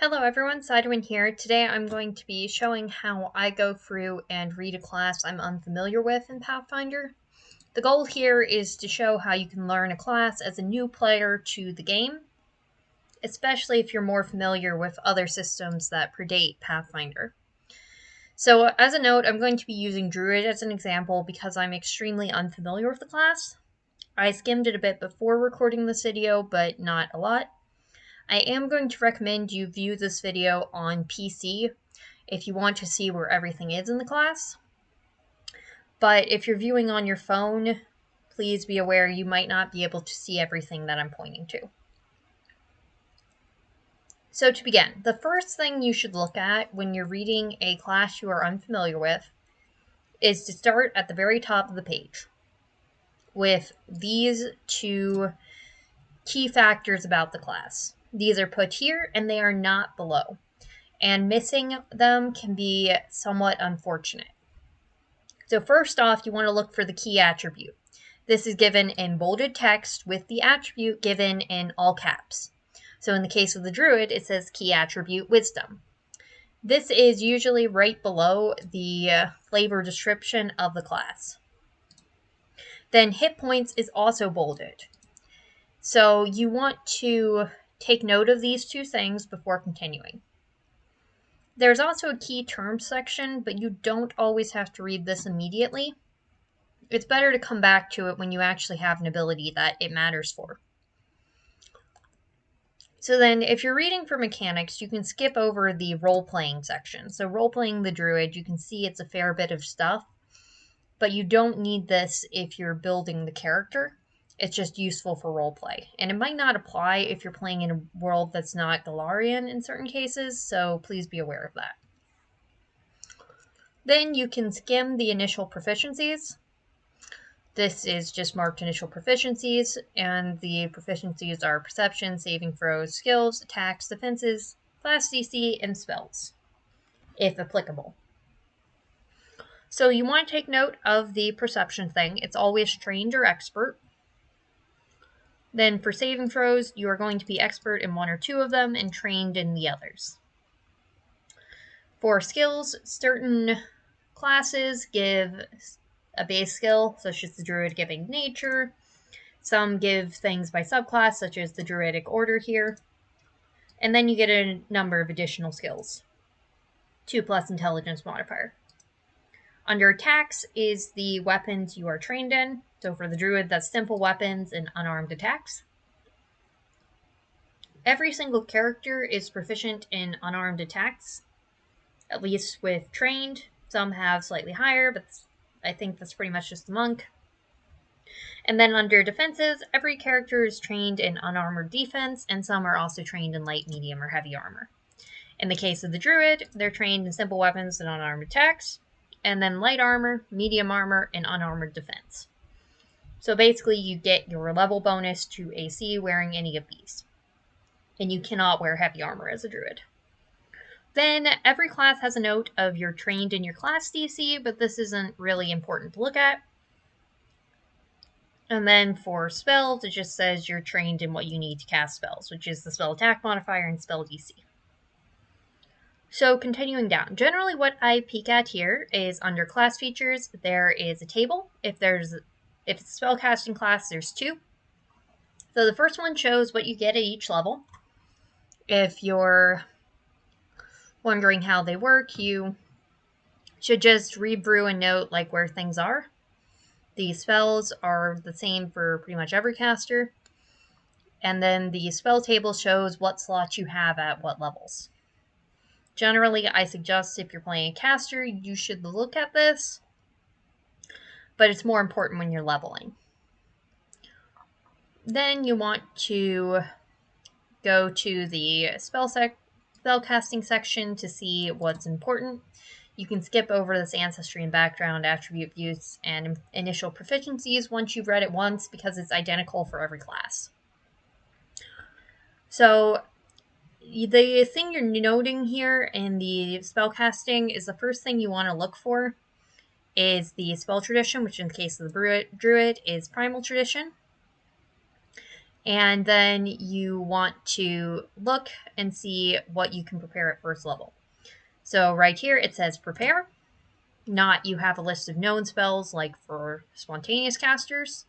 Hello everyone, Sidewin here. Today I'm going to be showing how I go through and read a class I'm unfamiliar with in Pathfinder. The goal here is to show how you can learn a class as a new player to the game, especially if you're more familiar with other systems that predate Pathfinder. So as a note, I'm going to be using Druid as an example because I'm extremely unfamiliar with the class. I skimmed it a bit before recording this video, but not a lot. I am going to recommend you view this video on PC if you want to see where everything is in the class. But if you're viewing on your phone, please be aware you might not be able to see everything that I'm pointing to. So to begin, the first thing you should look at when you're reading a class you are unfamiliar with is to start at the very top of the page with these two key factors about the class. These are put here and they are not below, and missing them can be somewhat unfortunate. So first off, you want to look for the key attribute. This is given in bolded text with the attribute given in all caps. So in the case of the Druid, it says key attribute Wisdom. This is usually right below the flavor description of the class. Then hit points is also bolded. So you want to take note of these two things before continuing. There's also a key terms section, but you don't always have to read this immediately. It's better to come back to it when you actually have an ability that it matters for. So then, if you're reading for mechanics, you can skip over the role-playing section. So role-playing the Druid, you can see it's a fair bit of stuff, but you don't need this if you're building the character. It's just useful for roleplay. And it might not apply if you're playing in a world that's not Galarian in certain cases, so please be aware of that. Then you can skim the initial proficiencies. This is just marked initial proficiencies, and the proficiencies are perception, saving throws, skills, attacks, defenses, class DC, and spells, if applicable. So you want to take note of the perception thing. It's always trained or expert. Then for saving throws, you are going to be expert in one or two of them and trained in the others. For skills, certain classes give a base skill, such as the Druid giving nature. Some give things by subclass, such as the Druidic Order here. And then you get a number of additional skills. 2+ intelligence modifier. Under attacks is the weapons you are trained in. So for the Druid, that's simple weapons and unarmed attacks. Every single character is proficient in unarmed attacks, at least with trained. Some have slightly higher, but I think that's pretty much just the monk. And then under defenses, every character is trained in unarmored defense, and some are also trained in light, medium, or heavy armor. In the case of the Druid, they're trained in simple weapons and unarmed attacks, and then light armor, medium armor, and unarmored defense. So basically, you get your level bonus to AC wearing any of these. And you cannot wear heavy armor as a Druid. Then every class has a note of you're trained in your class DC, but this isn't really important to look at. And then for spells, it just says you're trained in what you need to cast spells, which is the spell attack modifier and spell DC. So continuing down, generally what I peek at here is under class features, there is a table. If it's a spellcasting class, there's two. So the first one shows what you get at each level. If you're wondering how they work, you should just read through and note like where things are. The spells are the same for pretty much every caster. And then the spell table shows what slots you have at what levels. Generally, I suggest if you're playing a caster, you should look at this, but it's more important when you're leveling. Then you want to go to the spellcasting section to see what's important. You can skip over this ancestry and background, attribute views, and initial proficiencies once you've read it once because it's identical for every class. So the thing you're noting here in the spellcasting is the first thing you want to look for is the spell tradition, which in the case of the Druid is Primal Tradition. And then you want to look and see what you can prepare at first level. So right here it says prepare, not you have a list of known spells like for spontaneous casters.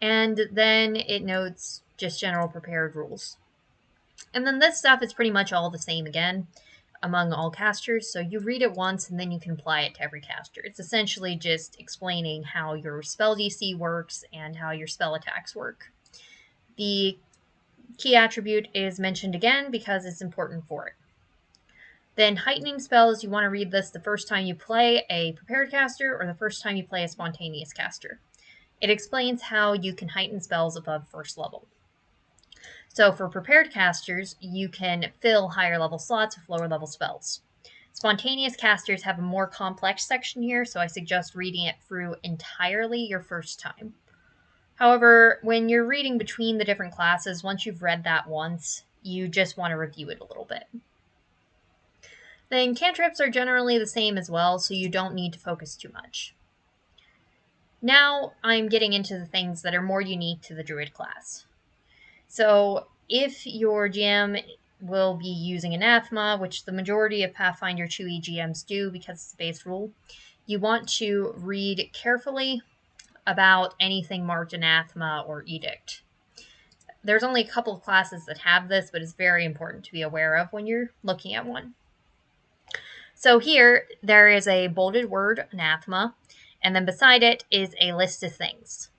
And then it notes just general prepared rules. And then this stuff is pretty much all the same again among all casters, so you read it once and then you can apply it to every caster. It's essentially just explaining how your spell DC works and how your spell attacks work. The key attribute is mentioned again because it's important for it. Then heightening spells, you want to read this the first time you play a prepared caster or the first time you play a spontaneous caster. It explains how you can heighten spells above first level. So for prepared casters, you can fill higher level slots with lower level spells. Spontaneous casters have a more complex section here, so I suggest reading it through entirely your first time. However, when you're reading between the different classes, once you've read that once, you just want to review it a little bit. Then cantrips are generally the same as well, so you don't need to focus too much. Now I'm getting into the things that are more unique to the Druid class. So if your GM will be using Anathema, which the majority of Pathfinder 2e GMs do because it's a base rule, you want to read carefully about anything marked Anathema or Edict. There's only a couple of classes that have this, but it's very important to be aware of when you're looking at one. So here, there is a bolded word, Anathema, and then beside it is a list of things.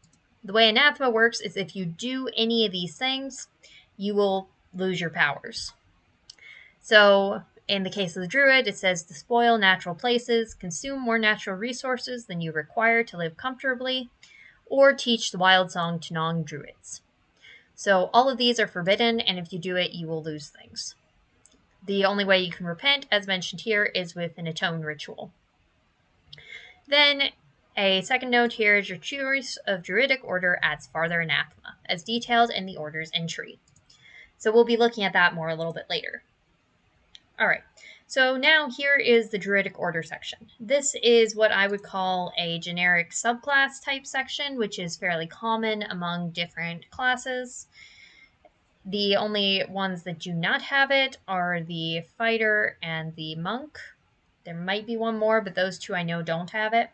The way Anathema works is if you do any of these things, you will lose your powers. So in the case of the Druid, it says despoil natural places, consume more natural resources than you require to live comfortably, or teach the wild song to non-Druids. So all of these are forbidden, and if you do it, you will lose things. The only way you can repent, as mentioned here, is with an atone ritual. Then a second note here is your choice of Druidic order adds farther anathema, as detailed in the order's entry. So we'll be looking at that more a little bit later. Alright, so now here is the Druidic order section. This is what I would call a generic subclass type section, which is fairly common among different classes. The only ones that do not have it are the fighter and the monk. There might be one more, but those two I know don't have it.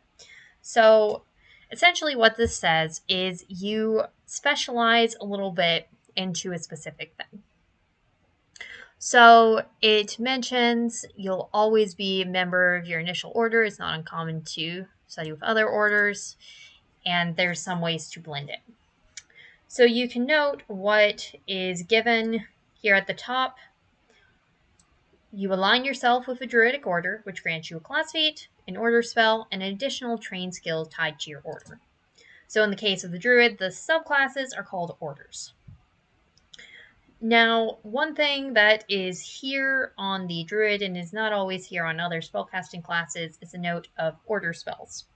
So essentially what this says is you specialize a little bit into a specific thing. So it mentions you'll always be a member of your initial order. It's not uncommon to study with other orders, and there's some ways to blend it. So you can note what is given here at the top. You align yourself with a Druidic order, which grants you a class feat, an order spell, and an additional trained skill tied to your order. So in the case of the Druid, the subclasses are called orders. Now, one thing that is here on the Druid and is not always here on other spellcasting classes is a note of order spells.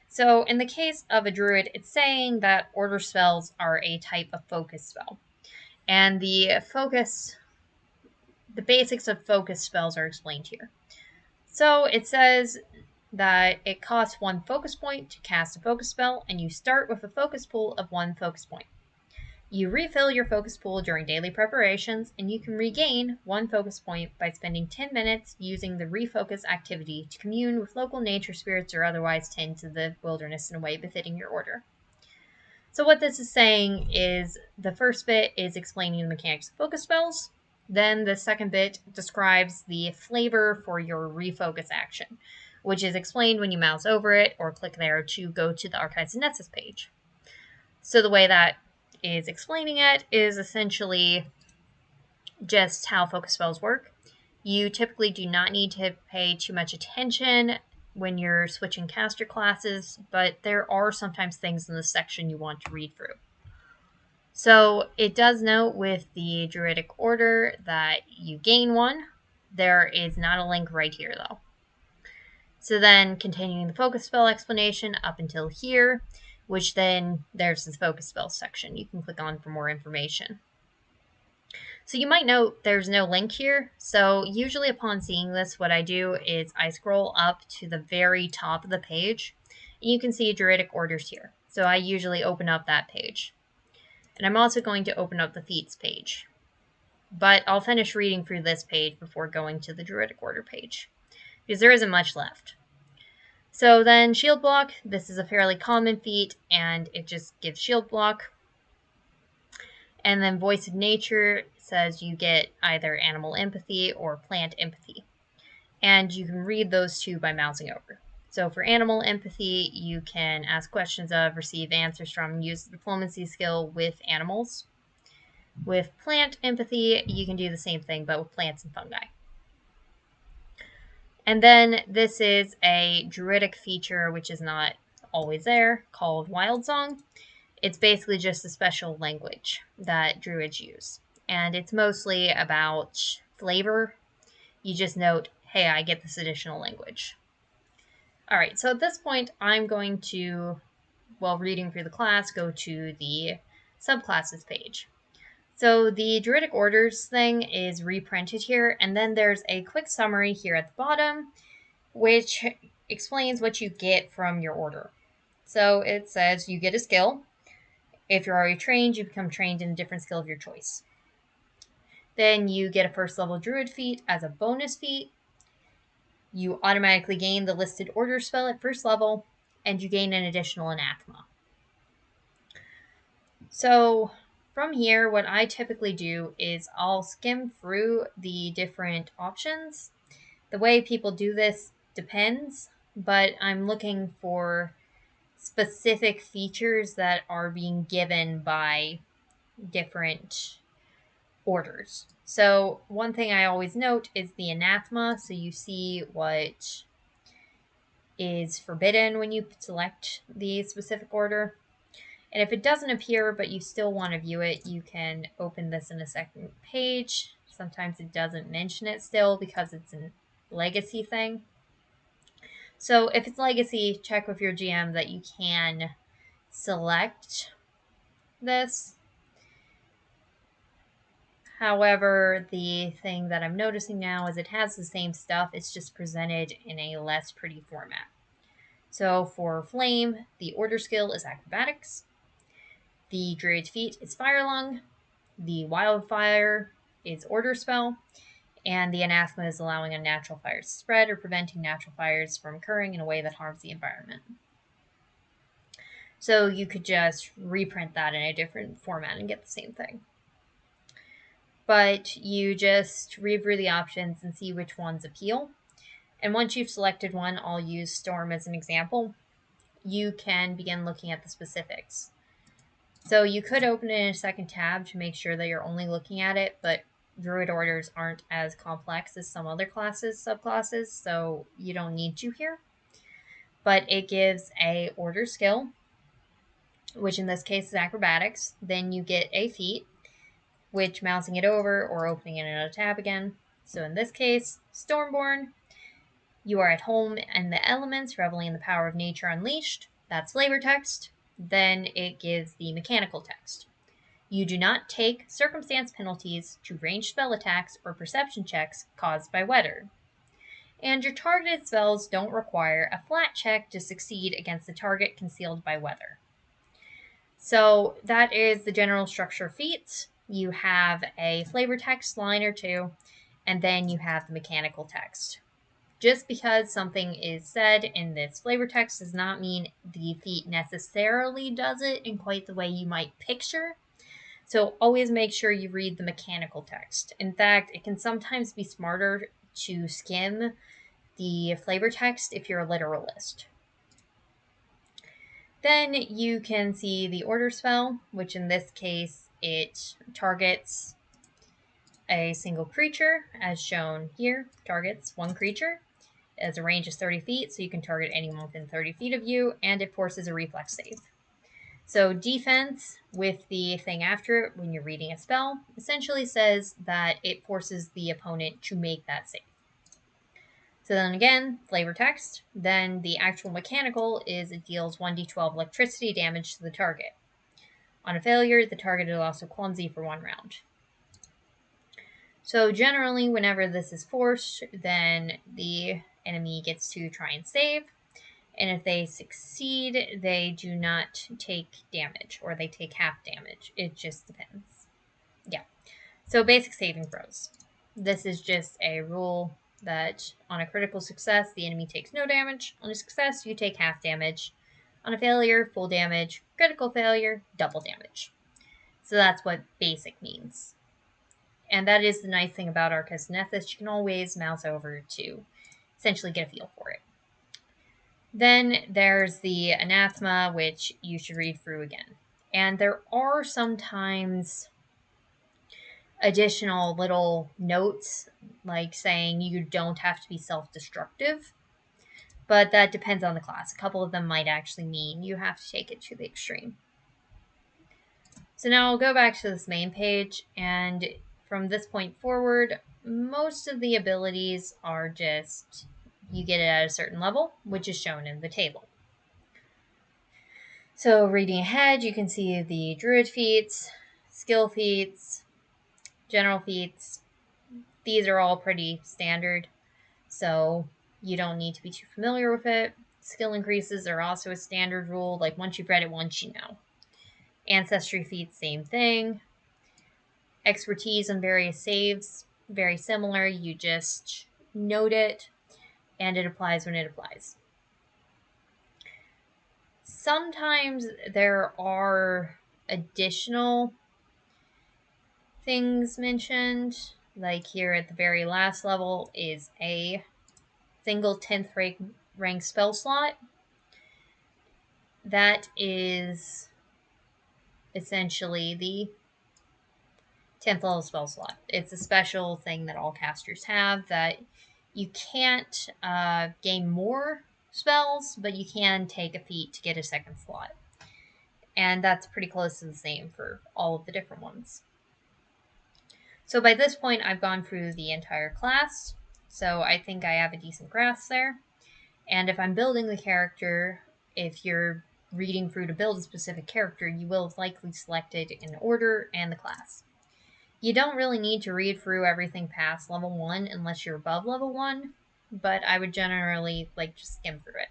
So in the case of a Druid, it's saying that order spells are a type of focus spell. And the basics of focus spells are explained here. So it says that it costs 1 focus point to cast a focus spell, and you start with a focus pool of 1 focus point. You refill your focus pool during daily preparations, and you can regain 1 focus point by spending 10 minutes using the refocus activity to commune with local nature spirits or otherwise tend to the wilderness in a way befitting your order. So what this is saying is the first bit is explaining the mechanics of focus spells. Then the second bit describes the flavor for your refocus action, which is explained when you mouse over it or click there to go to the Archives of Nethys page. So the way that is explaining it is essentially just how focus spells work. You typically do not need to pay too much attention when you're switching caster classes, but there are sometimes things in this section you want to read through. So it does note with the Druidic order that you gain 1. There is not a link right here though. So then continuing the focus spell explanation up until here, which then there's the focus spell section. You can click on for more information. So you might note there's no link here. So usually upon seeing this, what I do is I scroll up to the very top of the page, and you can see Druidic orders here. So I usually open up that page. And I'm also going to open up the feats page. But I'll finish reading through this page before going to the Druidic Order page, because there isn't much left. So then Shield Block, this is a fairly common feat, and it just gives Shield Block. And then Voice of Nature says you get either Animal Empathy or Plant Empathy. And you can read those two by mousing over. So for Animal Empathy, you can ask questions of, receive answers from, and use the diplomacy skill with animals. With Plant Empathy, you can do the same thing, but with plants and fungi. And then this is a druidic feature, which is not always there, called Wild Song. It's basically just a special language that druids use. And it's mostly about flavor. You just note, hey, I get this additional language. All right, so at this point, I'm going to, while reading through the class, go to the subclasses page. So the Druidic Orders thing is reprinted here, and then there's a quick summary here at the bottom, which explains what you get from your order. So it says you get a skill. If you're already trained, you become trained in a different skill of your choice. Then you get a first level Druid feat as a bonus feat. You automatically gain the listed order spell at first level, and you gain an additional anathema. So from here, what I typically do is I'll skim through the different options. The way people do this depends, but I'm looking for specific features that are being given by different orders. So one thing I always note is the anathema, so you see what is forbidden when you select the specific order. And if it doesn't appear, but you still want to view it, you can open this in a second page. Sometimes it doesn't mention it still because it's a legacy thing. So if it's legacy, check with your GM that you can select this. However, the thing that I'm noticing now is it has the same stuff, it's just presented in a less pretty format. So for Flame, the order skill is Acrobatics. The Druid's feat is Fire Lung. The Wildfire is Order Spell. And the Anathema is allowing unnatural fires to spread or preventing natural fires from occurring in a way that harms the environment. So you could just reprint that in a different format and get the same thing. But you just read through the options and see which ones appeal. And once you've selected one, I'll use Storm as an example, you can begin looking at the specifics. So you could open it in a second tab to make sure that you're only looking at it, but Druid orders aren't as complex as some other subclasses, so you don't need to here. But it gives a order skill, which in this case is Acrobatics. Then you get a feat, which mousing it over or opening it in another tab again. So in this case, Stormborn, you are at home in the elements, reveling in the power of nature unleashed. That's flavor text. Then it gives the mechanical text. You do not take circumstance penalties to ranged spell attacks or perception checks caused by weather. And your targeted spells don't require a flat check to succeed against the target concealed by weather. So that is the general structure of feats. You have a flavor text line or two, and then you have the mechanical text. Just because something is said in this flavor text does not mean the feat necessarily does it in quite the way you might picture. So always make sure you read the mechanical text. In fact, it can sometimes be smarter to skim the flavor text if you're a literalist. Then you can see the order spell, which in this case, it targets a single creature, as shown here. Targets one creature. It has a range of 30 feet, so you can target anyone within 30 feet of you, and it forces a reflex save. So defense, with the thing after it when you're reading a spell, essentially says that it forces the opponent to make that save. So then again, flavor text. Then the actual mechanical is it deals 1d12 electricity damage to the target. On a failure, the target is also clumsy for 1 round. So generally, whenever this is forced, then the enemy gets to try and save. And if they succeed, they do not take damage, or they take half damage. It just depends. Yeah. So basic saving throws. This is just a rule that on a critical success, the enemy takes no damage. On a success, you take half damage. On a failure, full damage. Critical failure, double damage. So that's what basic means. And that is the nice thing about Archives of Nethys. You can always mouse over to essentially get a feel for it. Then there's the Anathema, which you should read through again. And there are sometimes additional little notes, like saying you don't have to be self-destructive, but that depends on the class. A couple of them might actually mean you have to take it to the extreme. So now I'll go back to this main page, and from this point forward, most of the abilities are just you get it at a certain level, which is shown in the table. So reading ahead, you can see the druid feats, skill feats, general feats. These are all pretty standard, so you don't need to be too familiar with it. Skill increases are also a standard rule, like once you've read it once, you know. Ancestry feats, same thing. Expertise on various saves, very similar. You just note it, and it applies when it applies. Sometimes there are additional things mentioned, like here at the very last level is a single 10th rank spell slot. That is essentially the 10th level spell slot. It's a special thing that all casters have that you can't gain more spells, but you can take a feat to get a second slot. And that's pretty close to the same for all of the different ones. So by this point, I've gone through the entire class, so I think I have a decent grasp there. And if I'm building the character, if you're reading through to build a specific character, you will have likely selected an order and the class. You don't really need to read through everything past level 1 unless you're above level 1, but I would generally just skim through it.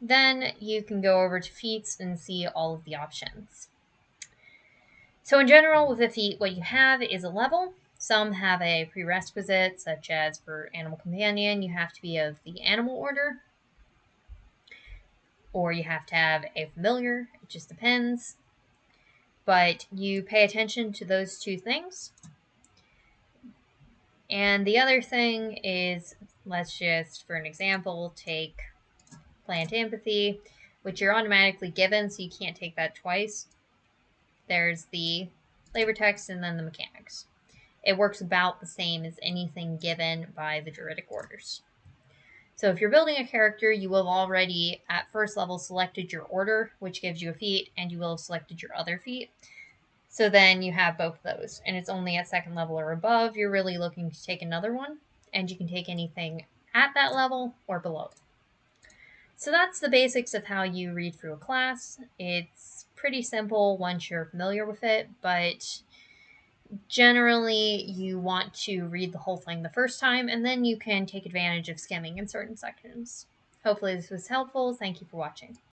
Then you can go over to feats and see all of the options. So in general, with a feat, what you have is a level. Some have a prerequisite, such as for Animal Companion, you have to be of the animal order, or you have to have a familiar. It just depends. But you pay attention to those two things. And the other thing is, let's just, for an example, take Plant Empathy, which you're automatically given, so you can't take that twice. There's the flavor text and then the mechanics. It works about the same as anything given by the Druidic Orders. So if you're building a character, you will have already, at first level, selected your order, which gives you a feat, and you will have selected your other feat. So then you have both of those, and it's only at second level or above you're really looking to take another one, and you can take anything at that level or below. So that's the basics of how you read through a class. It's pretty simple once you're familiar with it, but generally you want to read the whole thing the first time, and then you can take advantage of skimming in certain sections. Hopefully this was helpful. Thank you for watching.